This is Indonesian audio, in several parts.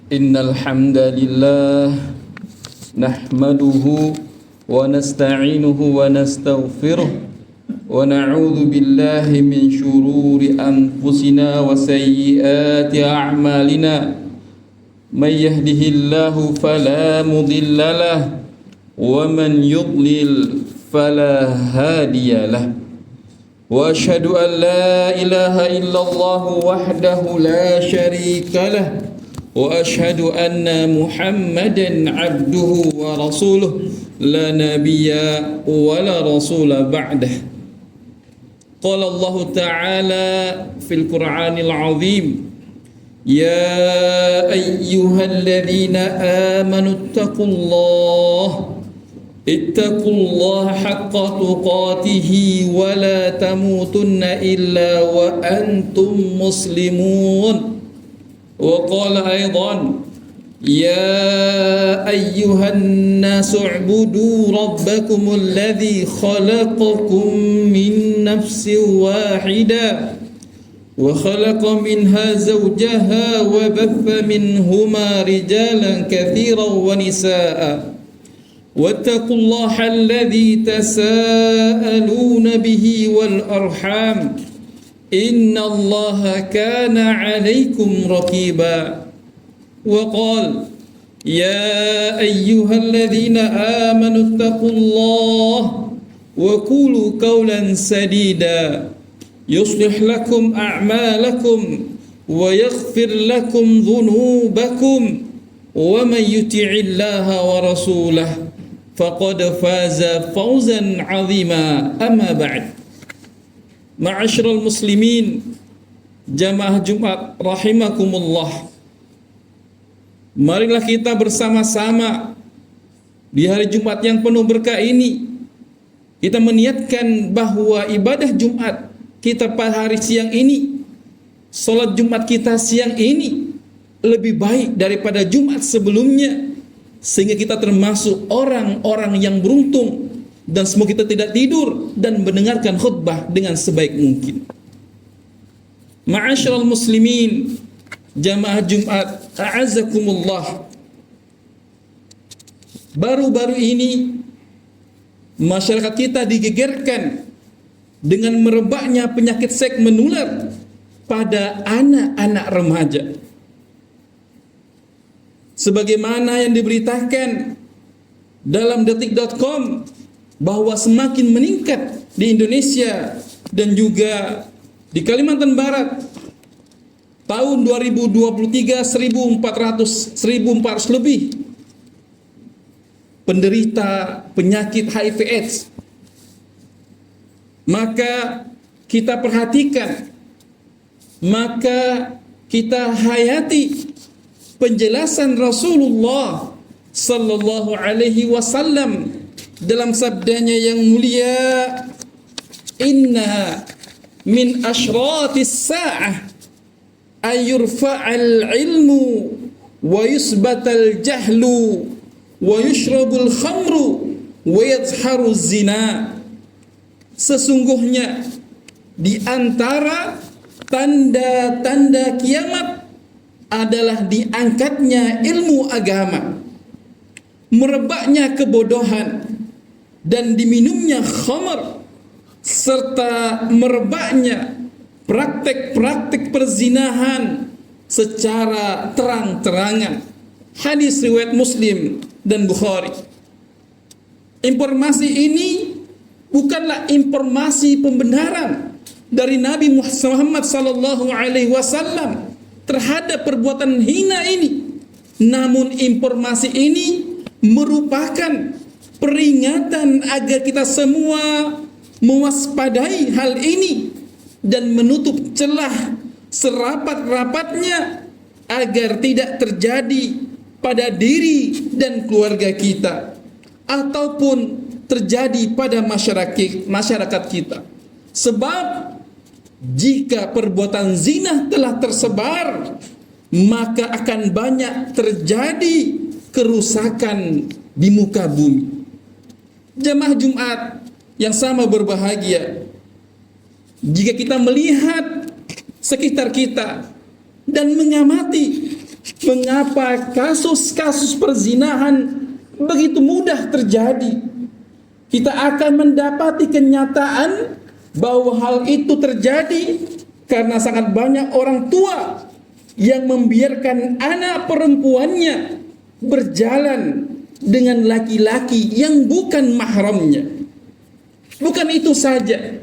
إن الحمد لله نحمده ونستعينه ونستغفره ونعوذ بالله من شرور أنفسنا وسيئات أعمالنا من يهده الله فلا مضل له ومن يضلل فلا هادي له وأشهد أن لا إله إلا الله وحده لا شريك له وأشهد أن محمدا عبده ورسوله لا نبي ولا رسول بعده. قال الله تعالى في القرآن العظيم: يا أيها الذين آمنوا اتقوا الله حق تقاته ولا تموتن إلا وأنتم مسلمون. وقال أيضا: يا أيها الناس اعبدوا ربكم الذي خلقكم من نفس واحدة وخلق منها زوجها وبث منهما رجالا كثيرا ونساء واتقوا الله الذي تساءلون به والأرحام إن الله كان عليكم رقيبا. وقال: يا أيها الذين آمنوا اتقوا الله وقولوا قولا سديدا يصلح لكم أعمالكم ويغفر لكم ذنوبكم ومن يطع الله ورسوله فقد فاز فوزا عظيما. أما بعد. Ma'asyiral muslimin, jamaah Jumat rahimakumullah. Marilah kita bersama-sama di hari Jumat yang penuh berkah ini kita meniatkan bahwa ibadah Jumat kita pada hari siang ini, salat Jumat kita siang ini lebih baik daripada Jumat sebelumnya, sehingga kita termasuk orang-orang yang beruntung dan semoga kita tidak tidur dan mendengarkan khutbah dengan sebaik mungkin. Ma'asyiral muslimin, jamaah Jumat a'azzakumullah. Baru-baru ini masyarakat kita digegerkan dengan merebaknya penyakit seks menular pada anak-anak remaja. Sebagaimana yang diberitakan dalam detik.com bahwa semakin meningkat di Indonesia dan juga di Kalimantan Barat. Tahun 2023 1400 lebih penderita penyakit HIV AIDS. Maka kita perhatikan, maka kita hayati penjelasan Rasulullah sallallahu alaihi wasallam dalam sabdanya yang mulia, inna min asyratis sa'ah ayurfa'al ilmu wa yusbatal jahlu wa yushrabul khamru wa yadhharu zina. Sesungguhnya di antara tanda-tanda kiamat adalah diangkatnya ilmu agama, merebaknya kebodohan, dan diminumnya khamar, serta merebaknya praktek-praktek perzinahan secara terang-terangan. Hadis riwayat Muslim dan Bukhari. Informasi ini bukanlah informasi pembenaran dari Nabi Muhammad sallallahu alaihi wasallam terhadap perbuatan hina ini. Namun informasi ini merupakan peringatan agar kita semua mewaspadai hal ini dan menutup celah serapat-rapatnya agar tidak terjadi pada diri dan keluarga kita ataupun terjadi pada masyarakat kita. Sebab jika perbuatan zina telah tersebar, maka akan banyak terjadi kerusakan di muka bumi. Jamaah Jumat yang sama berbahagia, jika kita melihat sekitar kita dan mengamati Mengapa kasus-kasus perzinahan begitu mudah terjadi? Kita akan mendapati kenyataan bahwa hal itu terjadi karena sangat banyak orang tua yang membiarkan anak perempuannya berjalan dengan laki-laki yang bukan mahramnya. Bukan itu saja,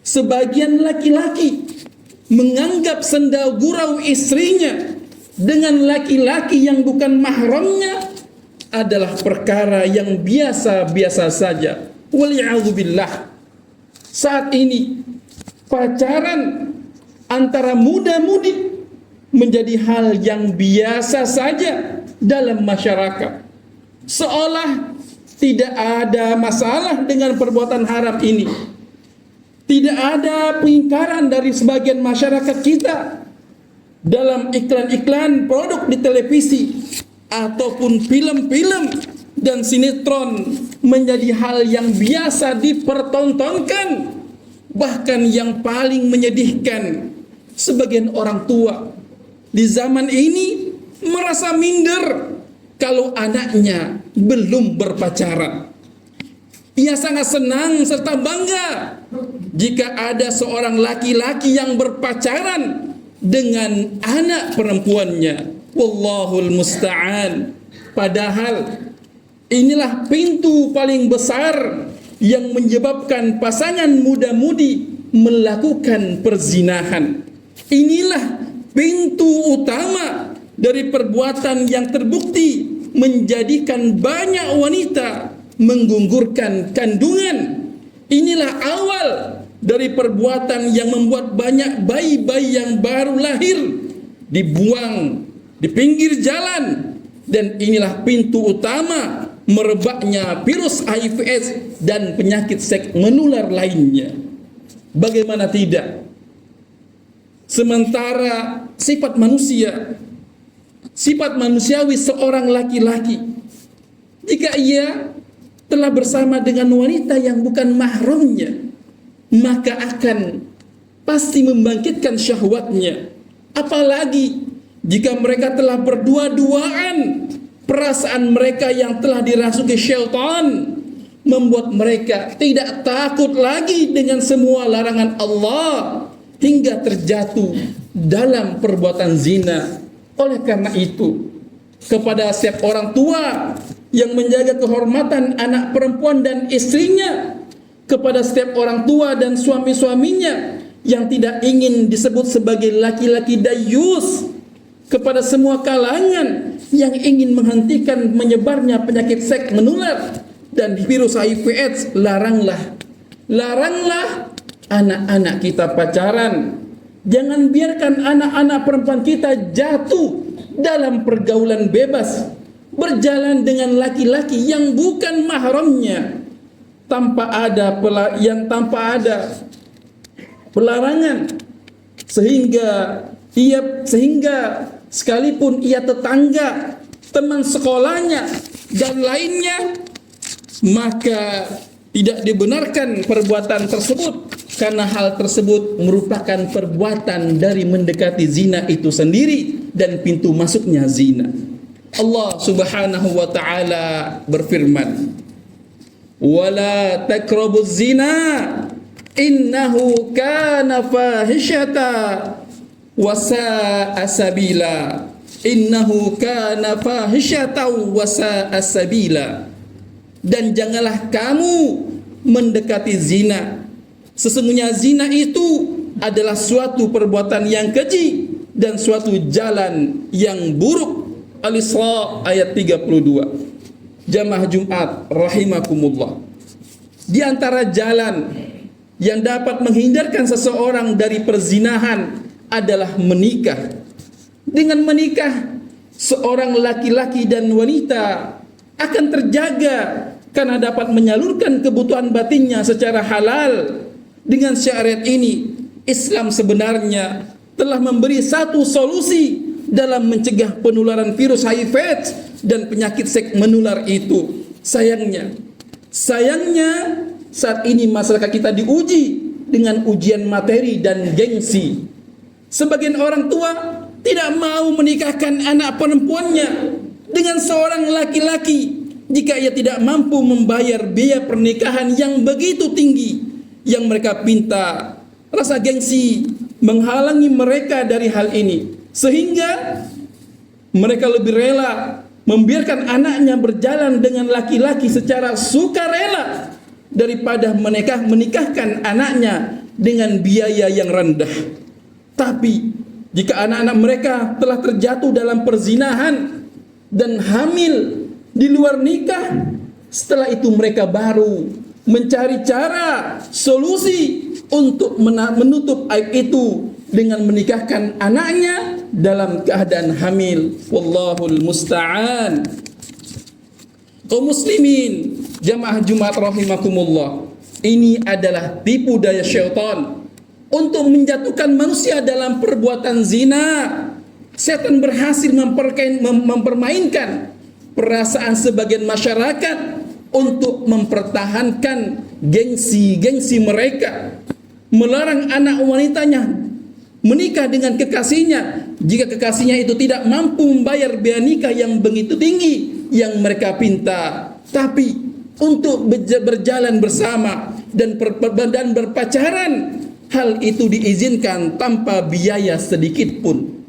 sebagian laki-laki menganggap sendal gurau istrinya dengan laki-laki yang bukan mahramnya adalah perkara yang biasa-biasa saja. Waliyadzubillah. Saat ini pacaran antara muda-mudi menjadi hal yang biasa saja dalam masyarakat. Seolah tidak ada masalah dengan perbuatan haram ini. Tidak ada pengingkaran dari sebagian masyarakat kita dalam iklan-iklan produk di televisi ataupun film-film dan sinetron menjadi hal yang biasa dipertontonkan. Bahkan yang paling menyedihkan, sebagian orang tua di zaman ini merasa minder kalau anaknya belum berpacaran. Ia sangat senang serta bangga jika ada seorang laki-laki yang berpacaran dengan anak perempuannya. Wallahul musta'an. Padahal inilah pintu paling besar yang menyebabkan pasangan muda-mudi melakukan perzinahan. Inilah pintu utama dari perbuatan yang terbukti menjadikan banyak wanita menggugurkan kandungan. Inilah awal dari perbuatan yang membuat banyak bayi-bayi yang baru lahir dibuang di pinggir jalan. Dan inilah pintu utama merebaknya virus HIV/AIDS dan penyakit seks menular lainnya. Bagaimana tidak? Sementara sifat manusiawi seorang laki-laki, jika ia telah bersama dengan wanita yang bukan mahramnya, maka akan pasti membangkitkan syahwatnya. Apalagi jika mereka telah berdua-duaan, perasaan mereka yang telah dirasuki syaitan membuat mereka tidak takut lagi dengan semua larangan Allah hingga terjatuh dalam perbuatan zina. Oleh karena itu, kepada setiap orang tua yang menjaga kehormatan anak perempuan dan istrinya, kepada setiap orang tua dan suami-suaminya yang tidak ingin disebut sebagai laki-laki dayus, kepada semua kalangan yang ingin menghentikan menyebarnya penyakit seks menular dan virus HIV/AIDS, laranglah anak-anak kita pacaran. Jangan biarkan anak-anak perempuan kita jatuh dalam pergaulan bebas, berjalan dengan laki-laki yang bukan mahramnya tanpa ada pelarangan, sehingga sekalipun ia tetangga, teman sekolahnya dan lainnya, maka tidak dibenarkan perbuatan tersebut, karena hal tersebut merupakan perbuatan dari mendekati zina itu sendiri dan pintu masuknya zina. Allah Subhanahu wa taala berfirman, "Wala taqrabuz zina innahu kana fahisyata wa sa'a sabila." Innahu kana fahisyatan wa sa'a sabila. Dan janganlah kamu mendekati zina. Sesungguhnya zina itu adalah suatu perbuatan yang keji dan suatu jalan yang buruk. Al-Isra ayat 32. Jamaah Jumat rahimakumullah. Di antara jalan yang dapat menghindarkan seseorang dari perzinahan adalah menikah. Dengan menikah, seorang laki-laki dan wanita akan terjaga karena dapat menyalurkan kebutuhan batinnya secara halal. Dengan syariat ini, Islam sebenarnya telah memberi satu solusi dalam mencegah penularan virus HIV dan penyakit seks menular itu. Sayangnya saat ini masyarakat kita diuji dengan ujian materi dan gengsi. Sebagian orang tua tidak mau menikahkan anak perempuannya dengan seorang laki-laki jika ia tidak mampu membayar biaya pernikahan yang begitu tinggi yang mereka pinta. Rasa gengsi menghalangi mereka dari hal ini, sehingga mereka lebih rela membiarkan anaknya berjalan dengan laki-laki secara sukarela daripada menikahkan anaknya dengan biaya yang rendah. Tapi jika anak-anak mereka telah terjatuh dalam perzinahan dan hamil di luar nikah, setelah itu mereka baru mencari cara, solusi untuk menutup aib itu dengan menikahkan anaknya dalam keadaan hamil. Wallahul musta'an. Kaum muslimin, jamaah Jumat rahimakumullah, ini adalah tipu daya syaitan untuk menjatuhkan manusia dalam perbuatan zina. Setan berhasil mempermainkan perasaan sebagian masyarakat untuk mempertahankan gengsi mereka, melarang anak wanitanya menikah dengan kekasihnya jika kekasihnya itu tidak mampu membayar biaya nikah yang begitu tinggi yang mereka pinta. Tapi untuk berjalan bersama dan berpacaran, hal itu diizinkan tanpa biaya sedikit pun.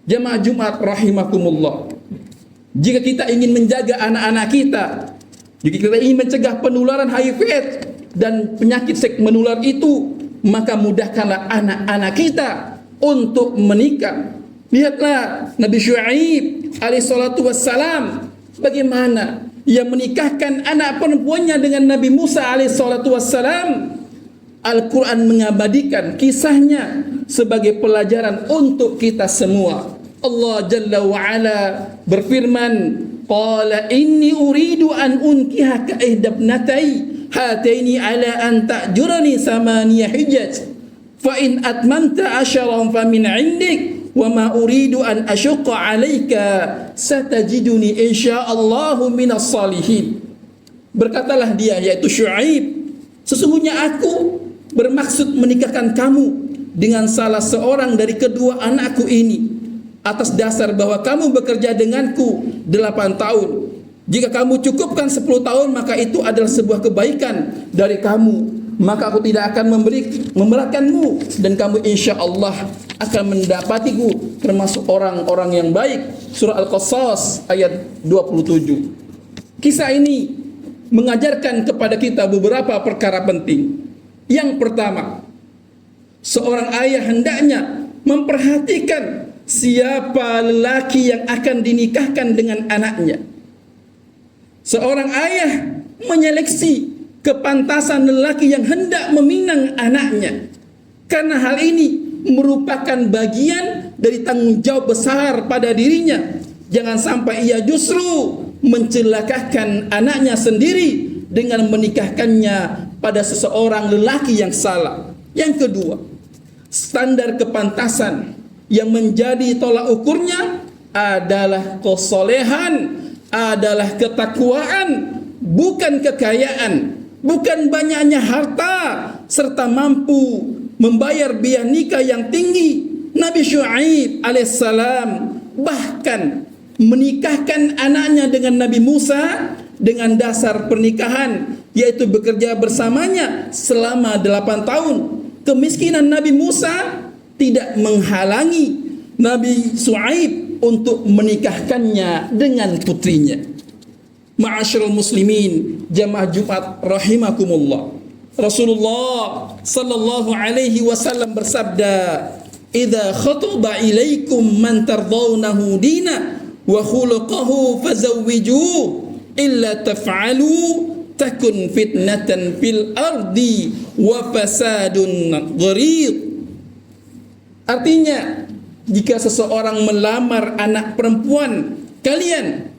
Jamaah Jumat rahimakumullah, jika kita ingin menjaga anak-anak kita, jika kita ingin mencegah penularan HIV/AIDS dan penyakit seks menular itu, maka mudahkanlah anak-anak kita untuk menikah. Lihatlah Nabi Syuaib alaihissalatu wassalam, bagaimana ia menikahkan anak perempuannya dengan Nabi Musa alaihissalatu wassalam. Al-Quran mengabadikan kisahnya sebagai pelajaran untuk kita semua. Allah Jalla wa'ala berfirman, Qala inni uridu an unkihaka ihdabnatai hataini ala an ta'jurani samaniya hijaj fa in atmamta asharan fa min indik wa ma uridu an ashqa alayka satajiduni insyaallahu minas salihin. Berkatalah dia, yaitu Syuaib, sesungguhnya aku bermaksud menikahkan kamu dengan salah seorang dari kedua anakku ini atas dasar bahwa kamu bekerja denganku 8 tahun. Jika kamu cukupkan 10 tahun, maka itu adalah sebuah kebaikan dari kamu. Maka aku tidak akan memberatkanmu, dan kamu insya Allah akan mendapatiku termasuk orang-orang yang baik. Surah Al-Qasas ayat 27. Kisah ini mengajarkan kepada kita beberapa perkara penting. Yang pertama, seorang ayah hendaknya memperhatikan siapa lelaki yang akan dinikahkan dengan anaknya. Seorang ayah menyeleksi kepantasan lelaki yang hendak meminang anaknya, karena hal ini merupakan bagian dari tanggung jawab besar pada dirinya. Jangan sampai ia justru mencelakakan anaknya sendiri dengan menikahkannya pada seseorang lelaki yang salah. Yang kedua, standar kepantasan yang menjadi tolak ukurnya adalah kesolehan, adalah ketakwaan, bukan kekayaan, bukan banyaknya harta, serta mampu membayar biaya nikah yang tinggi. Nabi Syuaib alaihissalam bahkan menikahkan anaknya dengan Nabi Musa dengan dasar pernikahan, yaitu bekerja bersamanya selama 8 tahun. Kemiskinan Nabi Musa tidak menghalangi Nabi Syuaib untuk menikahkannya dengan putrinya. Ma'asyiral muslimin, jamaah Jumat rahimakumullah, Rasulullah sallallahu alaihi wasallam bersabda, "Idza khataba ilaikum man tardawnahu dina wa khuluquhu fazawwijuhu illa taf'alu takun fitnatan fil ardi wa fasadun gharib." Artinya, jika seseorang melamar anak perempuan kalian,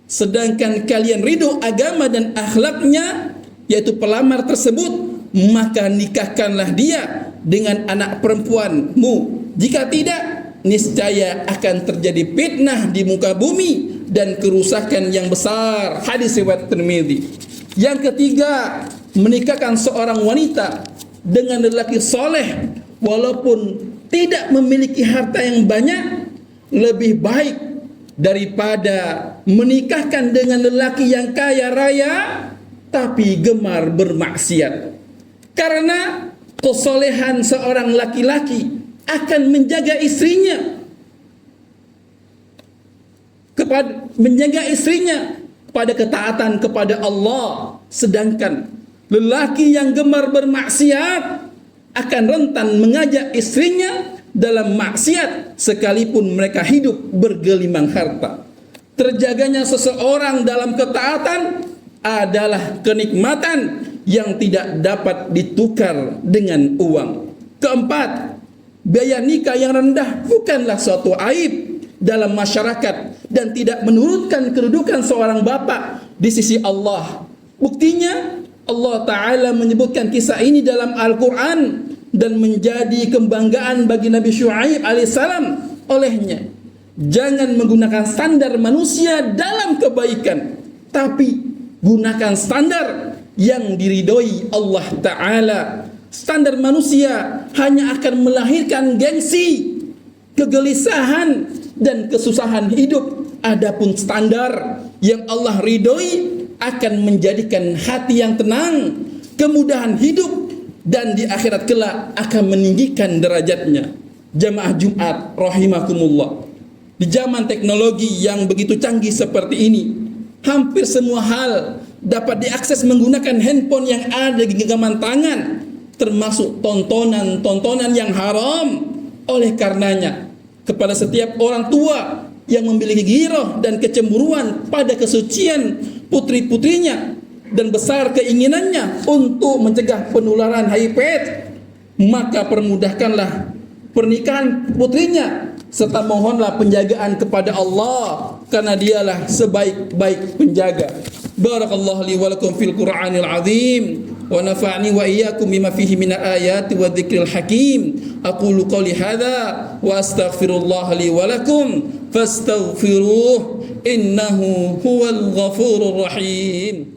sedangkan kalian ridho agama dan akhlaknya, yaitu pelamar tersebut, maka nikahkanlah dia dengan anak perempuanmu. Jika tidak, niscaya akan terjadi fitnah di muka bumi dan kerusakan yang besar. Hadis riwayat Tirmidzi. Yang ketiga, menikahkan seorang wanita dengan lelaki soleh walaupun tidak memiliki harta yang banyak, lebih baik daripada menikahkan dengan lelaki yang kaya raya tapi gemar bermaksiat. Karena kesolehan seorang laki-laki akan menjaga istrinya pada ketaatan kepada Allah, sedangkan lelaki yang gemar bermaksiat akan rentan mengajak istrinya dalam maksiat sekalipun mereka hidup bergelimang harta. Terjaganya seseorang dalam ketaatan adalah kenikmatan yang tidak dapat ditukar dengan uang. Keempat, biaya nikah yang rendah bukanlah suatu aib dalam masyarakat dan tidak menurunkan kedudukan seorang bapak di sisi Allah. Buktinya Allah Ta'ala menyebutkan kisah ini dalam Al-Quran dan menjadi kebanggaan bagi Nabi Syuaib alaihissalam olehnya. Jangan menggunakan standar manusia dalam kebaikan, tapi gunakan standar yang diridhoi Allah Ta'ala. Standar manusia hanya akan melahirkan gengsi, kegelisahan, dan kesusahan hidup. Adapun standar yang Allah ridhoi akan menjadikan hati yang tenang, kemudahan hidup, dan di akhirat kelak akan meninggikan derajatnya. Jamaah Jumat rahimakumullah, di zaman teknologi yang begitu canggih seperti ini, hampir semua hal dapat diakses menggunakan handphone yang ada di genggaman tangan, termasuk tontonan-tontonan yang haram. Oleh karenanya, kepada setiap orang tua yang memiliki ghirah dan kecemburuan pada kesucian putri-putrinya dan besar keinginannya untuk mencegah penularan HIV, maka permudahkanlah pernikahan putrinya serta mohonlah penjagaan kepada Allah, karena dialah sebaik-baik penjaga. Barakallahu li wa lakum fil Qur'anil azim wa nafa'ni wa iyyakum bima fihi minal ayati wa dzikril hakim. Aqulu qouli hadza wa astaghfirullah li wa lakum fastaghfiruh innahu huwal ghafurur rahim.